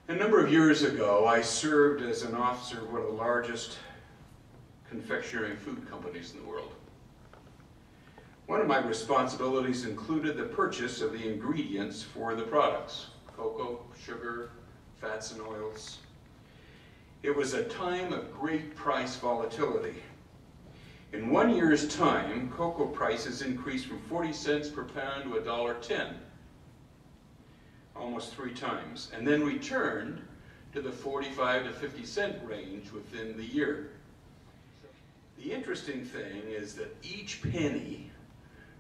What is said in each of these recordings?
A number of years ago, I served as an officer of one of the largest confectionery and food companies in the world. One of my responsibilities included the purchase of the ingredients for the products: cocoa, sugar, fats and oils. It was a time of great price volatility. In 1 year's time, cocoa prices increased from 40 cents per pound to $1.10. Almost 3 times, and then returned to the 45 to 50 cent range within the year. The interesting thing is that each penny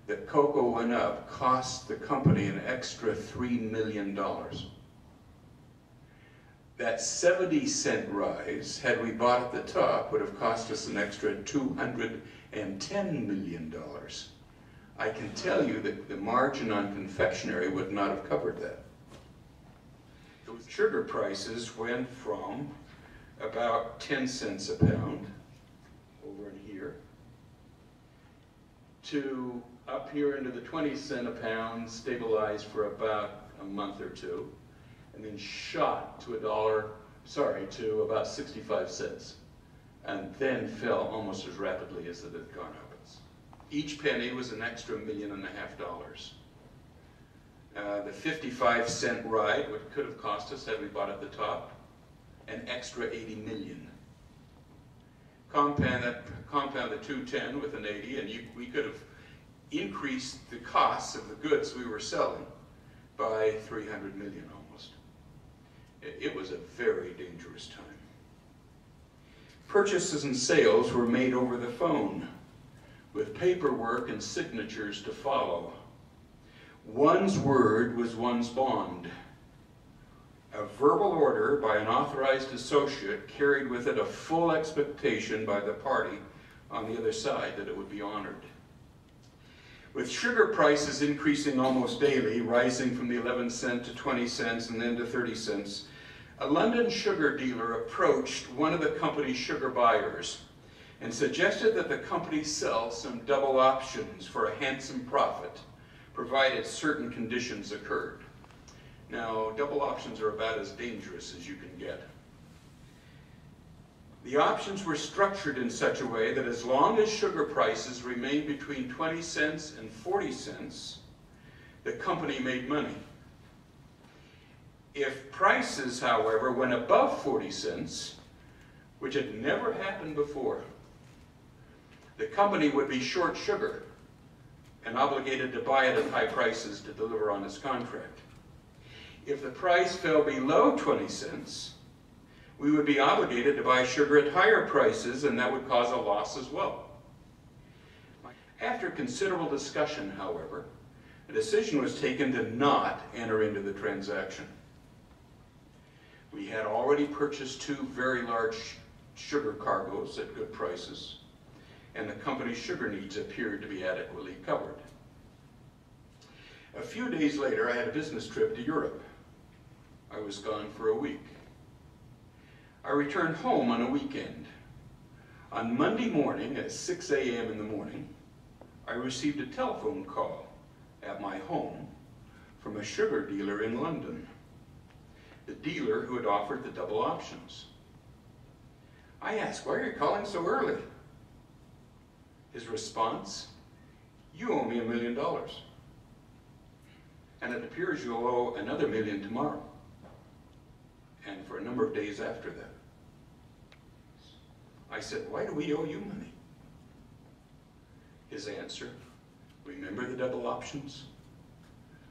that cocoa went up cost the company an extra $3 million. That 70-cent rise, had we bought at the top, would have cost us an extra $210 million. I can tell you that the margin on confectionery would not have covered that. Sugar prices went from about 10 cents a pound, over in here, to up here into the 20 cent a pound, stabilized for about a month or two, and then shot to to about 65 cents, and then fell almost as rapidly as it had gone up. Each penny was an extra $1.5 million. The 55-cent ride, which could have cost us, had we bought at the top, an extra $80 million. Compound the 210 with an 80, and we could have increased the costs of the goods we were selling by $300 million almost. It was a very dangerous time. Purchases and sales were made over the phone, with paperwork and signatures to follow. One's word was one's bond. A verbal order by an authorized associate carried with it a full expectation by the party on the other side that it would be honored. With sugar prices increasing almost daily, rising from the 11 cent to 20 cents and then to 30 cents, a London sugar dealer approached one of the company's sugar buyers and suggested that the company sell some double options for a handsome profit, provided certain conditions occurred. Now, double options are about as dangerous as you can get. The options were structured in such a way that as long as sugar prices remained between 20 cents and 40 cents, the company made money. If prices, however, went above 40 cents, which had never happened before, the company would be short sugar and obligated to buy it at high prices to deliver on its contract. If the price fell below 20 cents, we would be obligated to buy sugar at higher prices, and that would cause a loss as well. After considerable discussion, however, a decision was taken to not enter into the transaction. We had already purchased 2 very large sugar cargoes at good prices, and the company's sugar needs appeared to be adequately covered. A few days later, I had a business trip to Europe. I was gone for a week. I returned home on a weekend. On Monday morning at 6 a.m. in the morning, I received a telephone call at my home from a sugar dealer in London, the dealer who had offered the double options. I asked, "Why are you calling so early?" His response, "You owe me $1 million. And it appears you'll owe another $1 million tomorrow, and for a number of days after that." I said, "Why do we owe you money?" His answer, "Remember the double options?"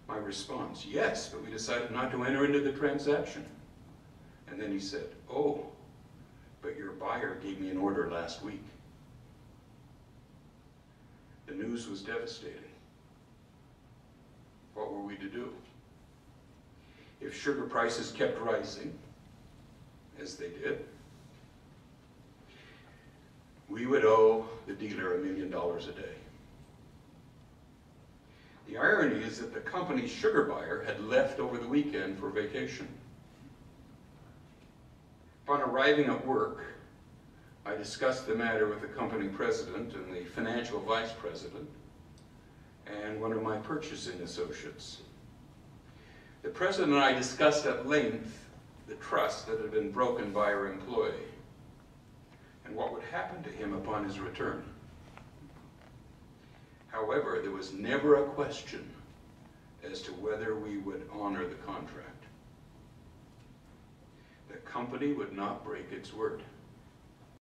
My response, "Yes, but we decided not to enter into the transaction." And then he said, "Oh, but your buyer gave me an order last week." The news was devastating. What were we to do? If sugar prices kept rising, as they did, we would owe the dealer $1 million a day. The irony is that the company's sugar buyer had left over the weekend for vacation. Upon arriving at work, I discussed the matter with the company president and the financial vice president and one of my purchasing associates. The president and I discussed at length the trust that had been broken by our employee, and what would happen to him upon his return. However, there was never a question as to whether we would honor the contract. The company would not break its word.